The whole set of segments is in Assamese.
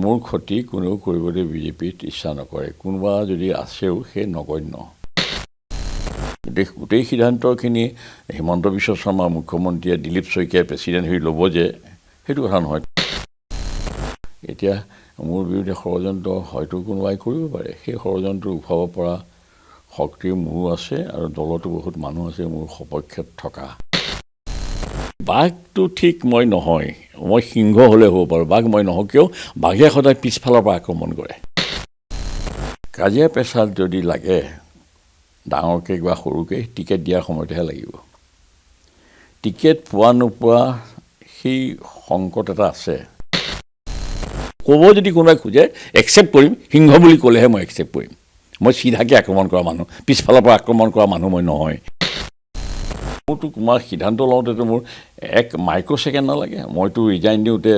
মোৰ ক্ষতি কোনেও কৰিবলৈ বিজেপিত ইচ্ছা নকৰে। কোনোবা যদি আছেও সেই নগণ্য। গোটেই সিদ্ধান্তখিনি হিমন্ত বিশ্ব শৰ্মা মুখ্যমন্ত্ৰীয়ে দিলীপ শইকীয়াই প্ৰেচিডেণ্ট হৈ ল'ব যে সেইটো কথা নহয়। এতিয়া মোৰ বিৰুদ্ধে ষড়যন্ত্ৰ হয়তো কোনোবাই কৰিব পাৰে। সেই ষড়যন্ত্ৰ উঠাব পৰা শক্তি মোৰো আছে আৰু দলতো বহুত মানুহ আছে মোৰ সপক্ষত থকা। বাঘটো ঠিক মই নহয়, মই সিংহ হ'লে হ'ব পাৰোঁ, বাঘ মই নহয়। কিয়? বাঘে সদায় পিছফালৰ পৰা আক্ৰমণ কৰে। কাজিয়া পেচাল যদি লাগে ডাঙৰকৈ বা সৰুকৈ, টিকেট দিয়াৰ সময়তেহে লাগিব। টিকেট পোৱা নোপোৱা সেই সংকট এটা আছে। ক'ব যদি কোনোবাই খোজে একচেপ্ট কৰিম, সিংহ বুলি ক'লেহে মই একচেপ্ট কৰিম। মই চিধাকৈ আক্ৰমণ কৰা মানুহ, পিছফালৰ পৰা আক্ৰমণ কৰা মানুহ মই নহয়। মোৰতো তোমাৰ সিদ্ধান্ত লওঁতেতো মোৰ এক মাইক্ৰ' ছেকেণ্ড নালাগে। মইতো ৰিজাইন দিওঁতে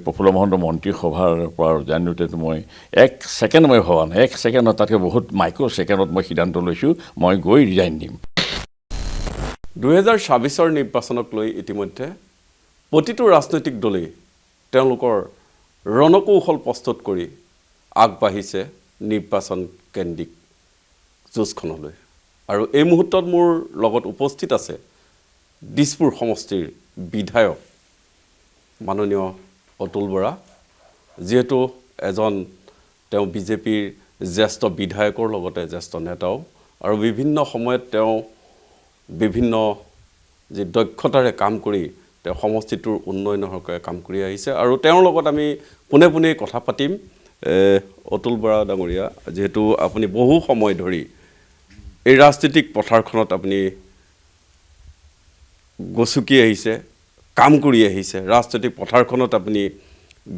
প্ৰফুল্ল মহন্ত মন্ত্ৰীসভাৰ পৰা ৰিজাইন দিওঁতেতো মই এক ছেকেণ্ড মই ভবা নাই। এক ছেকেণ্ডত তাতকৈ বহুত মাইক্ৰ' ছেকেণ্ডত মই সিদ্ধান্ত লৈছোঁ মই গৈ ৰিজাইন দিম। 2026 নিৰ্বাচনক লৈ ইতিমধ্যে প্ৰতিটো ৰাজনৈতিক দলেই তেওঁলোকৰ ৰণকৌশল প্ৰস্তুত কৰি আগবাঢ়িছে নিৰ্বাচন কেন্দ্ৰিক যুঁজখনলৈ। আৰু এই মুহূৰ্তত মোৰ লগত উপস্থিত আছে দিছপুৰ সমষ্টিৰ বিধায়ক মাননীয় অতুল বৰা, যিহেতু তেওঁ বিজেপিৰ জ্যেষ্ঠ বিধায়কৰ লগতে জ্যেষ্ঠ নেতাও, আৰু বিভিন্ন সময়ত তেওঁ বিভিন্ন যি দক্ষতাৰে কাম কৰি তেওঁ সমষ্টিটোৰ উন্নয়নৰ হকে কাম কৰি আহিছে। আৰু তেওঁৰ লগত আমি পোনে পোনে কথা পাতিম। অতুল বৰা ডাঙৰীয়া, যিহেতু আপুনি বহু সময় ধৰি এই ৰাজনৈতিক পথাৰখনত আপুনি গচকি আহিছে, কাম কৰি আহিছে। ৰাজনৈতিক পথাৰখনত আপুনি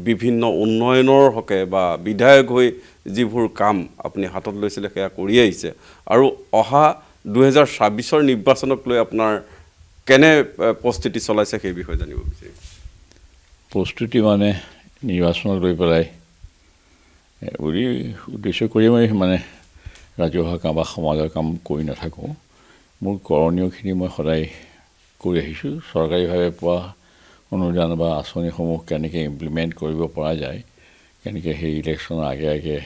বিভিন্ন উন্নয়নৰ হকে বা বিধায়ক হৈ যিবোৰ কাম আপুনি হাতত লৈছিলে সেয়া কৰি আহিছে। আৰু অহা 2026 নিৰ্বাচনক লৈ আপোনাৰ কেনে প্ৰস্তুতি চলাইছে সেই বিষয়ে জানিব বিচাৰিম। প্ৰস্তুতি মানে নিৰ্বাচনক লৈ পেলাই বুলি উদ্দেশ্য কৰি মই ৰাজহুৱা কাম বা সমাজৰ কাম কৰি নাথাকোঁ। মোৰ কৰণীয়খিনি মই সদায় কৰি আহিছোঁ। চৰকাৰীভাৱে পোৱা অনুদান বা আঁচনিসমূহ কেনেকৈ ইমপ্লিমেণ্ট কৰিব পৰা যায়, কেনেকৈ সেই ইলেকশ্যনৰ আগে আগে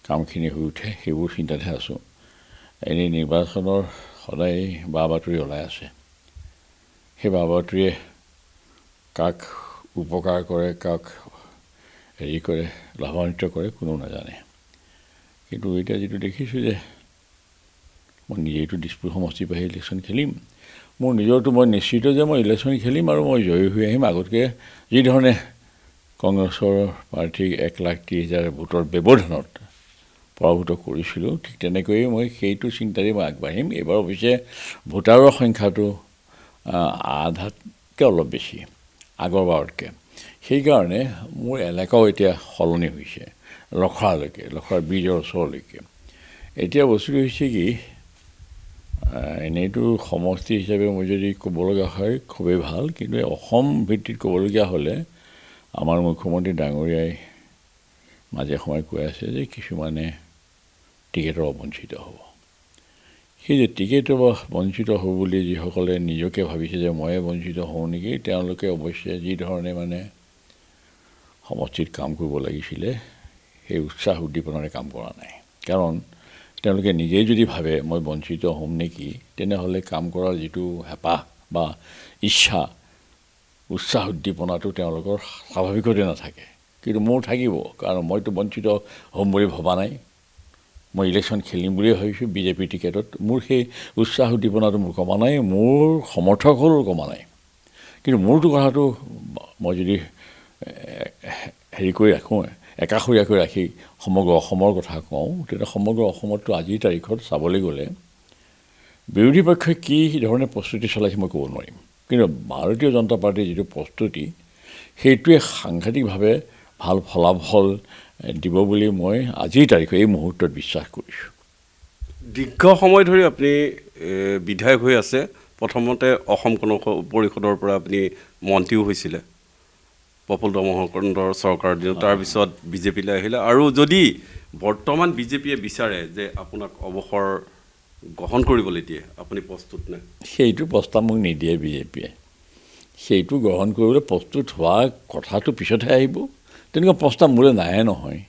কামখিনি হৈ উঠে, সেইবোৰ চিন্তাতহে আছোঁ। এনেই নিৰ্বাচনৰ সদায় বা বাতৰি ওলাই আছে। সেই বা বাতৰিয়ে কাক উপকাৰ কৰে, কাক হেৰি কৰে, লাভান্বিত কৰে কোনো নাজানে। কিন্তু এতিয়া যিটো দেখিছোঁ যে মই নিজেইতো দিছপুৰ সমষ্টিৰ পৰা ইলেকশ্যন খেলিম, মোৰ নিজৰটো মই নিশ্চিত যে মই ইলেকশ্যন খেলিম আৰু মই জয়ী হৈ আহিম। আগতকৈ যিধৰণে কংগ্ৰেছৰ প্ৰাৰ্থীক 1,30,000 ভোটৰ ব্যৱধানত পৰাভূত কৰিছিলোঁ, ঠিক তেনেকৈয়ে মই সেইটো চিন্তাৰে মই আগবাঢ়িম। এইবাৰ অৱশ্যে ভোটাৰৰ সংখ্যাটো আধাতকৈ অলপ বেছি আগৰবাৰতকৈ। সেইকাৰণে মোৰ এলেকাও এতিয়া সলনি হৈছে লখৰালৈকে, লখৰাৰ ব্ৰিজৰ ওচৰলৈকে। এতিয়া বস্তুটো হৈছে কি, এনেইতো সমষ্টি হিচাপে মই যদি ক'ব লগা হয় খুবেই ভাল, কিন্তু অসম ভিত্তিত ক'বলগীয়া হ'লে আমাৰ মুখ্যমন্ত্ৰী ডাঙৰীয়াই মাজে সময়ে কৈ আছে যে কিছুমানে টিকেটৰ বঞ্চিত হ'ব। সেই যে টিকেটৰ বঞ্চিত হ'ব বুলি যিসকলে নিজকে ভাবিছে যে ময়ে বঞ্চিত হওঁ নেকি, তেওঁলোকে অৱশ্যে যিধৰণে সমষ্টিত কাম কৰিব লাগিছিলে সেই উৎসাহ উদ্দীপনাৰে কাম কৰা নাই। কাৰণ তেওঁলোকে নিজেই যদি ভাবে মই বঞ্চিত হ'ম নেকি, তেনেহ'লে কাম কৰাৰ যিটো হেঁপাহ বা ইচ্ছা, উৎসাহ উদ্দীপনাটো তেওঁলোকৰ স্বাভাৱিকতে নাথাকে। কিন্তু মোৰ থাকিব, কাৰণ মইতো বঞ্চিত হ'ম বুলি ভবা নাই। মই ইলেকশ্যন খেলিম বুলিয়ে ভাবিছোঁ বিজেপিৰ টিকেটত। মোৰ সেই উৎসাহ উদ্দীপনাটো মোৰ কমা নাই, মোৰ সমৰ্থকৰো কমা নাই। কিন্তু মোৰতো কথাটো মই যদি হেৰি কৰি ৰাখোঁ, একাষৰীয়াকৈ ৰাখি সমগ্ৰ অসমৰ কথা কওঁ, তেতিয়া সমগ্ৰ অসমততো আজিৰ তাৰিখত চাবলৈ গ'লে বিৰোধী পক্ষই কি ধৰণে প্ৰস্তুতি চলাইছে মই ক'ব নোৱাৰিম। কিন্তু ভাৰতীয় জনতা পাৰ্টীৰ যিটো প্ৰস্তুতি, সেইটোৱে সাংঘাতিকভাৱে ভাল ফলাফল দিব বুলি মই আজিৰ তাৰিখত এই মুহূৰ্তত বিশ্বাস কৰিছোঁ। দীৰ্ঘ সময় ধৰি আপুনি বিধায়ক হৈ আছে। প্ৰথমতে অসম গণ পৰিষদৰ পৰা আপুনি মন্ত্ৰীও হৈছিলে প্ৰফুল্ল মহন্তৰ চৰকাৰৰ দিনত, তাৰপিছত বিজেপিলৈ আহিলে। আৰু যদি বৰ্তমান বিজেপিয়ে বিচাৰে যে আপোনাক অৱসৰ গ্ৰহণ কৰিবলৈ দিয়ে, আপুনি প্ৰস্তুত নে? সেইটো প্ৰস্তাৱ মোক নিদিয়ে বিজেপিয়ে। সেইটো গ্ৰহণ কৰিবলৈ প্ৰস্তুত হোৱা কথাটো পিছতহে আহিব। তেনেকুৱা প্ৰস্তাৱ মোলৈ নাহে নহয়।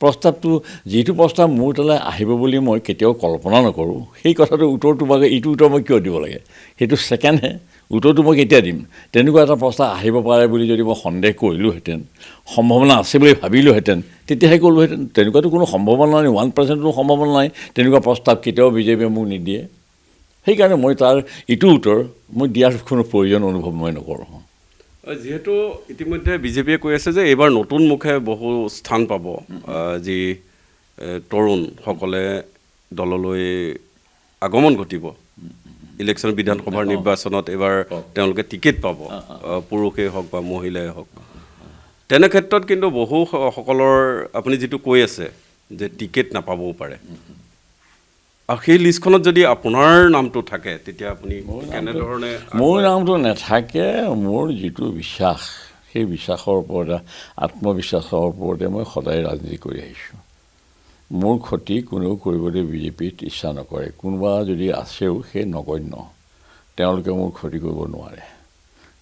প্ৰস্তাৱটো যিটো প্ৰস্তাৱ মোৰ তালৈ আহিব বুলি মই কেতিয়াও কল্পনা নকৰোঁ, সেই কথাটো উত্তৰটো মই এইটো উত্তৰ মই কিয় দিব লাগে? সেইটো ছেকেণ্ডহে, উত্তৰটো মই কেতিয়া দিম? তেনেকুৱা এটা প্ৰস্তাৱ আহিব পাৰে বুলি যদি মই সন্দেহ কৰিলোহেঁতেন, সম্ভাৱনা আছে বুলি ভাবিলোহেঁতেন, তেতিয়াহে ক'লোহেঁতেন। তেনেকুৱাতো কোনো সম্ভাৱনা নাই, 1% সম্ভাৱনা নাই। তেনেকুৱা প্ৰস্তাৱ কেতিয়াও বিজেপিয়ে মোক নিদিয়ে। সেইকাৰণে মই তাৰ ইটো উত্তৰ মই দিয়াৰ কোনো প্ৰয়োজন অনুভৱ মই নকৰোঁ। যিহেতু ইতিমধ্যে বিজেপিয়ে কৈ আছে যে এইবাৰ নতুন মুখে বহু স্থান পাব, যি তৰুণসকলে দললৈ আগমন ঘটিব, ইলেকশ্যন বিধানসভাৰ নিৰ্বাচনত এইবাৰ তেওঁলোকে টিকেট পাব, পুৰুষেই হওক বা মহিলাই হওক। তেনে ক্ষেত্ৰত কিন্তু বহুসকলৰ আপুনি যিটো কৈ আছে যে টিকেট নাপাবও পাৰে, আৰু সেই লিষ্টখনত যদি আপোনাৰ নামটো থাকে তেতিয়া আপুনি কেনেধৰণে? মোৰ নামটো নাথাকে। মোৰ যিটো বিশ্বাস, সেই বিশ্বাসৰ ওপৰতে, আত্মবিশ্বাসৰ ওপৰতে মই সদায় ৰাজনীতি কৰি আহিছোঁ। মোৰ ক্ষতি কোনেও কৰিবলৈ বিজেপিত ইচ্ছা নকৰে। কোনোবা যদি আছেও সেই নগণ্য, তেওঁলোকে মোৰ ক্ষতি কৰিব নোৱাৰে।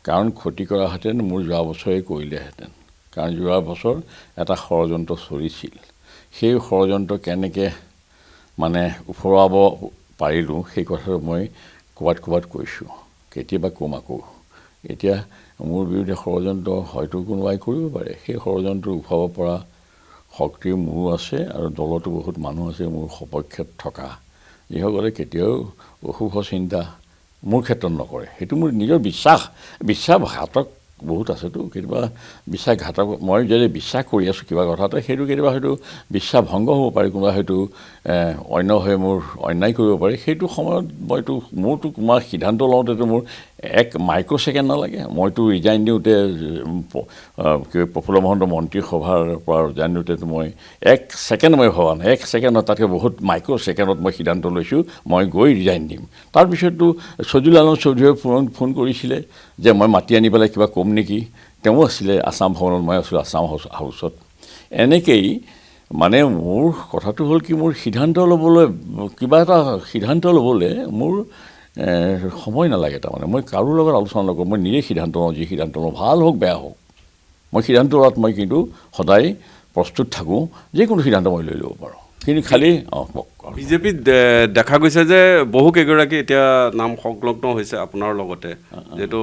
কাৰণ ক্ষতি কৰাহেঁতেন মোৰ যোৱা বছৰে কৰিলেহেঁতেন। কাৰণ যোৱা বছৰ এটা ষড়যন্ত্ৰ চলিছিল। সেই ষড়যন্ত্ৰ কেনেকৈ মানে উফৰাব পাৰিলোঁ সেই কথাটো মই ক'ৰবাত কৈছোঁ, কেতিয়াবা ক'ম আকৌ। এতিয়া মোৰ বিৰুদ্ধে ষড়যন্ত্ৰ হয়তো কোনোবাই কৰিব পাৰে। সেই ষড়যন্ত্ৰ উফৰাব পৰা শক্তি মোৰো আছে, আৰু দলতো বহুত মানুহ আছে মোৰ সপক্ষত থকা, যিসকলে কেতিয়াও অশুভ চিন্তা মোৰ ক্ষেত্ৰত নকৰে। সেইটো মোৰ নিজৰ বিশ্বাস। বিশ্বাসঘাতক বহুত আছেতো, কেতিয়াবা বিশ্বাসঘাতক। মই যদি বিশ্বাস কৰি আছোঁ কিবা কথাতে, সেইটো কেতিয়াবা হয়তো বিশ্বাস ভংগ হ'ব পাৰে। কোনোবা হয়তো অন্য হৈ মোৰ অন্যায় কৰিব পাৰে। সেইটো সময়ত মোৰতো তোমাৰ সিদ্ধান্ত লওঁতেতো মোৰ এক মাইক্ৰ' ছেকেণ্ড নালাগে। মইতো ৰিজাইন দিওঁতে প্ৰফুল্ল মহন্ত মন্ত্ৰীসভাৰ পৰা ৰিজাইন দিওঁতেতো মই এক ছেকেণ্ড মই ভবা নাই। এক ছেকেণ্ডত, তাতকৈ বহুত মাইক্ৰ' ছেকেণ্ডত মই সিদ্ধান্ত লৈছোঁ মই গৈ ৰিজাইন দিম। তাৰপিছততো চজিউল আলম চৌধুৰীয়ে ফোন কৰিছিলে যে মই মাতি আনি পেলাই কিবা ক'ম নেকি। তেওঁ আছিলে আছাম ভৱনত, মই আছিলোঁ আছাম হাউচত। এনেকেই মানে মোৰ কথাটো হ'ল কি, মোৰ সিদ্ধান্ত ল'বলৈ, কিবা এটা সিদ্ধান্ত ল'বলৈ মোৰ সময় নালাগে। তাৰমানে মই কাৰো লগত আলোচনা নকৰোঁ। মই নিজেই সিদ্ধান্ত লওঁ, যি সিদ্ধান্ত লওঁ, ভাল হওক বেয়া হওক। মই সিদ্ধান্ত লোৱাত মই কিন্তু সদায় প্ৰস্তুত থাকোঁ। যিকোনো সিদ্ধান্ত মই লৈ ল'ব পাৰোঁ, কিন্তু খালি বিজেপিত দেখা গৈছে যে বহুকেইগৰাকী এতিয়া নাম সংলগ্ন হৈছে আপোনাৰ লগতে। যিহেতু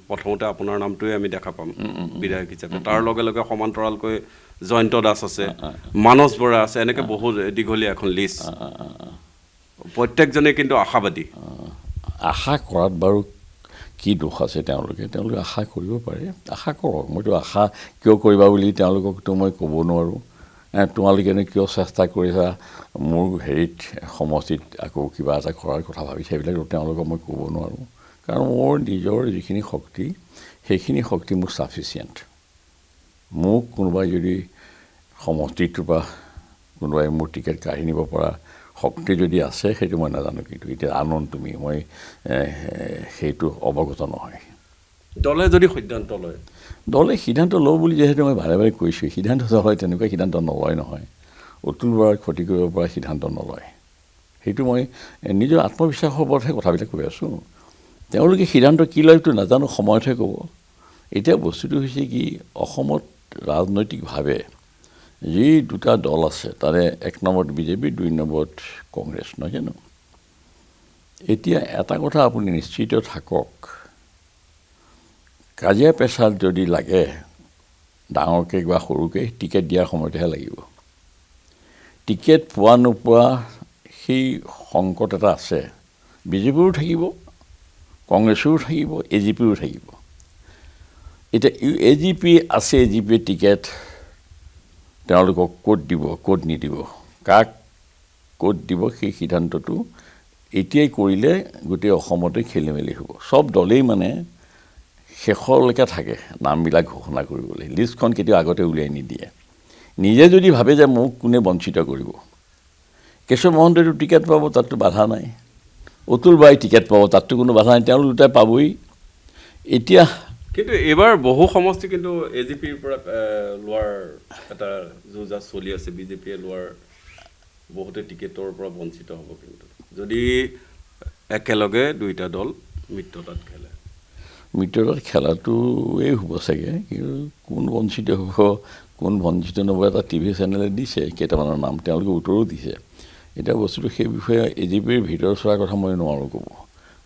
প্ৰথমতে আপোনাৰ নামটোৱে আমি দেখা পাম বিধায়ক হিচাপে, তাৰ লগে লগে সমান্তৰালকৈ জয়ন্ত দাস আছে, মানস বৰা আছে, এনেকৈ বহুত দীঘলীয়া এখন লিষ্ট। প্ৰত্যেকজনে কিন্তু আশাবাদী। আশা কৰাত বাৰু কি দোষ আছে? তেওঁলোকে আশা কৰিব পাৰে, আশা কৰক। মইতো আশা কিয় কৰিবা বুলি তেওঁলোককতো মই ক'ব নোৱাৰোঁ। তোমালোকেনো কিয় চেষ্টা কৰিছা মোৰ হেৰিত সমষ্টিত আকৌ কিবা এটা কৰাৰ কথা ভাবিছে, সেইবিলাকতো তেওঁলোকক মই ক'ব নোৱাৰোঁ। কাৰণ মোৰ নিজৰ যিখিনি শক্তি, সেইখিনি শক্তি মোৰ ছাফিচিয়েণ্ট। মোক কোনোবাই যদি সমষ্টিটোৰ পৰা কোনোবাই মোৰ টিকেট কাঢ়ি নিব পৰা শক্তি যদি আছে, সেইটো মই নাজানো। কিন্তু এতিয়া আনন্দ তুমি মই সেইটো অৱগত নহয়। দলে যদি সিদ্ধান্ত লয়, দলে সিদ্ধান্ত লওঁ বুলি যিহেতু মই বাৰে বাৰে কৈছোঁ, সিদ্ধান্ত নলয়, তেনেকুৱা সিদ্ধান্ত নলয় নহয়। অতুল বৰাৰ ক্ষতি কৰিব পৰা সিদ্ধান্ত নলয়। সেইটো মই নিজৰ আত্মবিশ্বাসৰ ওপৰতহে কথাবিলাক কৈ আছোঁ। তেওঁলোকে সিদ্ধান্ত কি লয়তো নাজানো, সময়তহে ক'ব। এতিয়া বস্তুটো হৈছে কি, অসমত ৰাজনৈতিকভাৱে যি দুটা দল আছে, তাৰে এক নম্বৰত বিজেপি, 2 নম্বৰত কংগ্ৰেছ, নহয় জানো? এতিয়া এটা কথা আপুনি নিশ্চিত থাকক, কাজিয়া পেচাল যদি লাগে ডাঙৰকৈ বা সৰুকৈ, টিকেট দিয়াৰ সময়তেহে লাগিব। টিকেট পোৱা নোপোৱা সেই সংকট এটা আছে। বিজেপিৰো থাকিব, কংগ্ৰেছৰো থাকিব, AGPৰো থাকিব। এতিয়া AGP আছে, AGPয়ে টিকেট তেওঁলোকক ক'ত দিব, ক'ত নিদিব, কাক ক'ত দিব, সেই সিদ্ধান্তটো এতিয়াই কৰিলে গোটেই অসমতে খেলি মেলি হ'ব। চব দলেই মানে শেষলৈকে থাকে নামবিলাক ঘোষণা কৰিবলৈ। লিষ্টখন কেতিয়াও আগতে উলিয়াই নিদিয়ে। নিজে যদি ভাবে যে মোক কোনে বঞ্চিত কৰিব, কেশৱ মহন্তইতো টিকেট পাব, তাততো বাধা নাই। অতুল বৰাই টিকেট পাব, তাততো কোনো বাধা নাই। তেওঁলোক দুটাই পাবই। এতিয়া কিন্তু এইবাৰ বহু সমষ্টি কিন্তু AGPৰ পৰা লোৱাৰ এটা যুঁজা চলি আছে। বিজেপিয়ে লোৱাৰ বহুতে টিকেটৰ পৰা বঞ্চিত হ'ব কিন্তু যদি একেলগে দুইটা দল মিত্ৰতাত খেলে। মিটাৰত খেলাটোৱেই হ'ব চাগে, কিন্তু কোন বঞ্চিত হ'ব কোন বঞ্চিত নহ'ব এটা টিভি চেনেলে দিছে কেইটামানৰ নাম, তেওঁলোকে উত্তৰো দিছে। এতিয়া বস্তুটো সেই বিষয়ে AGPৰ ভিতৰত চোৱাৰ কথা মই নোৱাৰোঁ ক'ব।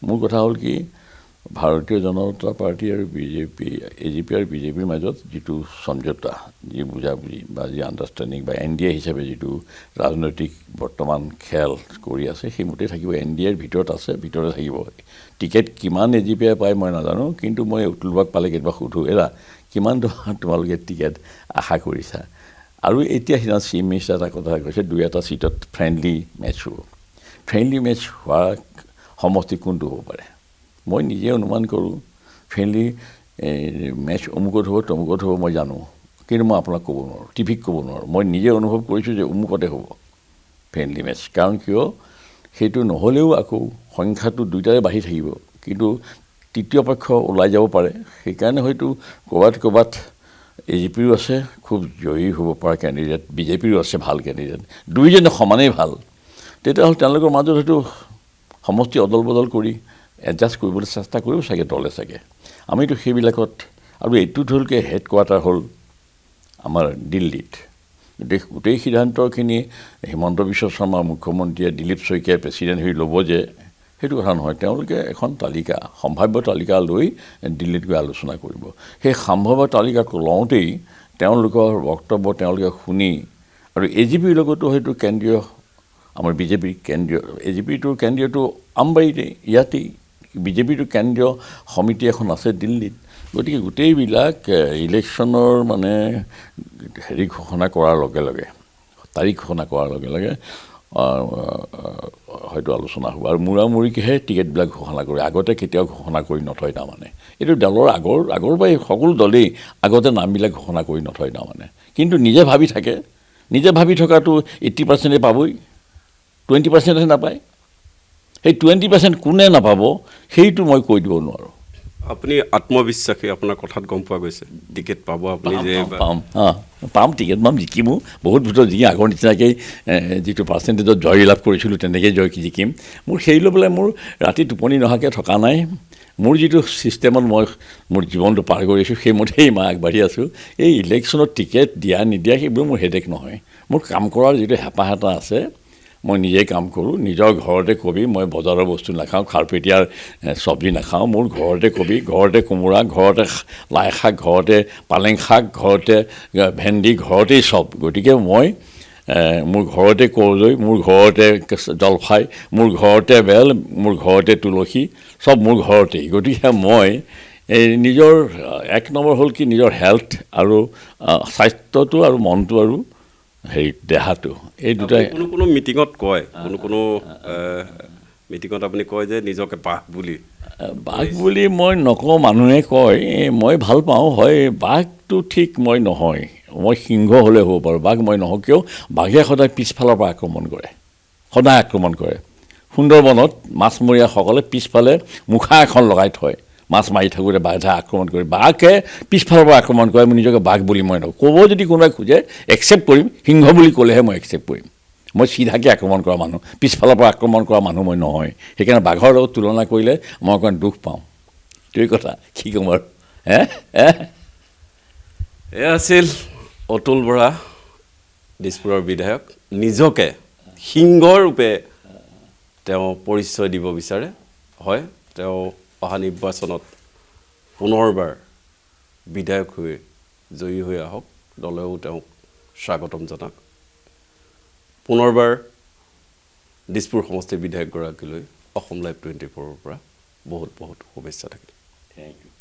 মোৰ কথা হ'ল কি, ভাৰতীয় জনতা পাৰ্টি আৰু BJP, AGP আৰু BJPৰ মাজত যিটো সমঝোতা, যি বুজাবুজি বা যি আণ্ডাৰষ্টেণ্ডিং বা NDA হিচাপে যিটো ৰাজনৈতিক বৰ্তমান খেল কৰি আছে, সেইমতেই থাকিব। NDAৰ ভিতৰত আছে, ভিতৰতে থাকিব। টিকেট কিমান AGPয়ে পায় মই নাজানো, কিন্তু মই অতুলবাক পালে কেতিয়াবা সুধোঁ, কিমান তোমালোকে টিকেট আশা কৰিছা। আৰু এতিয়া সিদিনা চিফ মিনিষ্টাৰে এটা কথা কৈছে, 2-এটা ছিটত ফ্ৰেণ্ডলি মেচ হ'ব। ফ্ৰেণ্ডলি মেচ হোৱা সমষ্টি কোনটো হ'ব পাৰে? মই নিজে অনুমান কৰোঁ ফ্ৰেণ্ডলি মেচ অমুকত হ'ব তমুকত হ'ব মই জানো, কিন্তু মই আপোনাক ক'ব নোৱাৰোঁ, টিভিক ক'ব নোৱাৰোঁ। মই নিজে অনুভৱ কৰিছোঁ যে অমুকতে হ'ব ফ্ৰেণ্ডলি মেচ। কাৰণ কিয়, সেইটো নহ'লেও আকৌ সংখ্যাটো দুয়োটাৰে বাঢ়ি থাকিব, কিন্তু তৃতীয় পক্ষ ওলাই যাব পাৰে। সেইকাৰণে হয়তো ক'ৰবাত AGPৰো আছে খুব জয়ী হ'ব পৰা কেণ্ডিডেট, BJPৰো আছে ভাল কেণ্ডিডেট, দুয়োজনে সমানেই ভাল। তেতিয়াহ'লে তেওঁলোকৰ মাজত হয়তো সমষ্টি অদল বদল কৰি এডজাষ্ট কৰিবলৈ চেষ্টা কৰিব চাগে দলে চাগে। আমিতো সেইবিলাকত, আৰু এইটোত হ'ল কি হেড কোৱাৰ্টাৰ হ'ল আমাৰ দিল্লীত। গোটেই সিদ্ধান্তখিনি হিমন্ত বিশ্ব শৰ্মা মুখ্যমন্ত্ৰীয়ে, দিলীপ শইকীয়াই প্ৰেছিডেণ্ট হৈ ল'ব যে, সেইটো কথা নহয়। তেওঁলোকে এখন তালিকা, সম্ভাৱ্য তালিকা লৈ দিল্লীত গৈ আলোচনা কৰিব। সেই সম্ভাৱ্য তালিকা লওঁতেই তেওঁলোকৰ বক্তব্য তেওঁলোকে শুনি, আৰু AGPৰ লগতো হয়তো কেন্দ্ৰীয়, আমাৰ BJPৰ কেন্দ্ৰীয়, AGPটোৰ কেন্দ্ৰীয়টো আমবাৰীতে, ইয়াতেই BJPটোৰ কেন্দ্ৰীয় সমিতি এখন আছে দিল্লীত। গতিকে গোটেইবিলাক ইলেকশ্যনৰ মানে ঘোষণা কৰাৰ লগে লগে, তাৰিখ ঘোষণা কৰাৰ লগে লগে হয়তো আলোচনা হ'ব। আৰু মূৰামূৰিকৈহে টিকেটবিলাক ঘোষণা কৰে, আগতে কেতিয়াও ঘোষণা কৰি নথয় তাৰমানে। এইটো দলৰ আগৰ পৰাই সকলো দলেই আগতে নামবিলাক ঘোষণা কৰি নথয় তাৰমানে, কিন্তু নিজে ভাবি থাকে। নিজে ভাবি থকাটো 80% পাবই, 20% নাপায়। সেই 20% কোনে নাপাব সেইটো মই কৈ দিব নোৱাৰোঁ। আপুনি আত্মবিশ্বাসী, আপোনাৰ কথাত গম পোৱা গৈছে টিকেট পাব আপুনি। যে পাম টিকেট পাম, জিকিমো বহুত ভিতৰত জিকি, আগৰ নিচিনাকৈ যিটো পাৰ্চেণ্টেজত জয় লাভ কৰিছিলোঁ তেনেকৈ জিকিম। মোৰ সেই লৈ পেলাই মোৰ ৰাতি টোপনি নহাকৈ থকা নাই। মোৰ যিটো ছিষ্টেমত মই মোৰ জীৱনটো পাৰ কৰিছোঁ সেইমতেই মই আগবাঢ়ি আছোঁ। এই ইলেকশ্যনত টিকেট দিয়া নিদিয়া সেইবোৰ মোৰ হেডেক নহয়। মোৰ কাম কৰাৰ যিটো হেঁপাহ এটা আছে, মই নিজেই কাম কৰোঁ। নিজৰ ঘৰতে কবি, মই বজাৰৰ বস্তু নাখাওঁ, খাৰপেটীয়াৰ চব্জি নাখাওঁ। মোৰ ঘৰতে কবি, ঘৰতে কোমোৰা, ঘৰতে লাই শাক, ঘৰতে পালেং শাক, ঘৰতে ভেন্দি, ঘৰতেই চব। গতিকে মই মোৰ ঘৰতে কৰ্দৈ, মোৰ ঘৰতে জলফাই, মোৰ ঘৰতে বেল, মোৰ ঘৰতে তুলসী, চব মোৰ ঘৰতেই। গতিকে মই নিজৰ 1 নম্বৰ হ'ল কি নিজৰ হেল্থ আৰু স্বাস্থ্যটো আৰু মনটো আৰু দেহাটো, এই দুটাই। কোনো মিটিঙত কয়, কোনো মিটিঙত আপুনি কয় যে নিজকে বাঘ বুলি মই নকওঁ, মানুহে কয়। মই ভাল পাওঁ, হয় বাঘটো ঠিক মই নহয়, মই সিংহ হ'লে হ'ব পাৰোঁ, বাঘ মই নহয়। কিয়, বাঘে সদায় পিছফালৰ পৰা আক্ৰমণ কৰে, সদায় আক্ৰমণ কৰে। সুন্দৰবনত মাছমৰীয়াসকলে পিছফালে মুখা এখন লগাই থয়, মাছ মাৰি থাকোঁতে বাঘে আক্ৰমণ কৰে। বাঘে পিছফালৰ পৰা আক্ৰমণ কৰে। মই নিজকে বাঘ বুলি মই নকওঁ। ক'ব যদি কোনোবাই খোজে একচেপ্ট কৰিম, সিংহ বুলি ক'লেহে মই একচেপ্ট কৰিম। মই চিধাকৈ আক্ৰমণ কৰা মানুহ, পিছফালৰ পৰা আক্ৰমণ কৰা মানুহ মই নহয়। সেইকাৰণে বাঘৰ লগত তুলনা কৰিলে মই অকণমান দুখ পাওঁ। এইটোৱেই কথা, কি ক'ম আৰু। এয়া আছিল অতুল বৰা, দিছপুৰৰ বিধায়ক। নিজকে সিংহৰূপে তেওঁ পৰিচয় দিব বিচাৰে। হয়, তেওঁ অহা নিৰ্বাচনত পুনৰবাৰ বিধায়ক হৈ জয়ী হৈ আহক, দলেও তেওঁক স্বাগতম জনাওক। পুনৰবাৰ দিছপুৰ সমষ্টিৰ বিধায়কগৰাকীলৈ অসম লাইভ 24ৰ পৰা বহুত বহুত শুভেচ্ছা থাকিল। Thank U.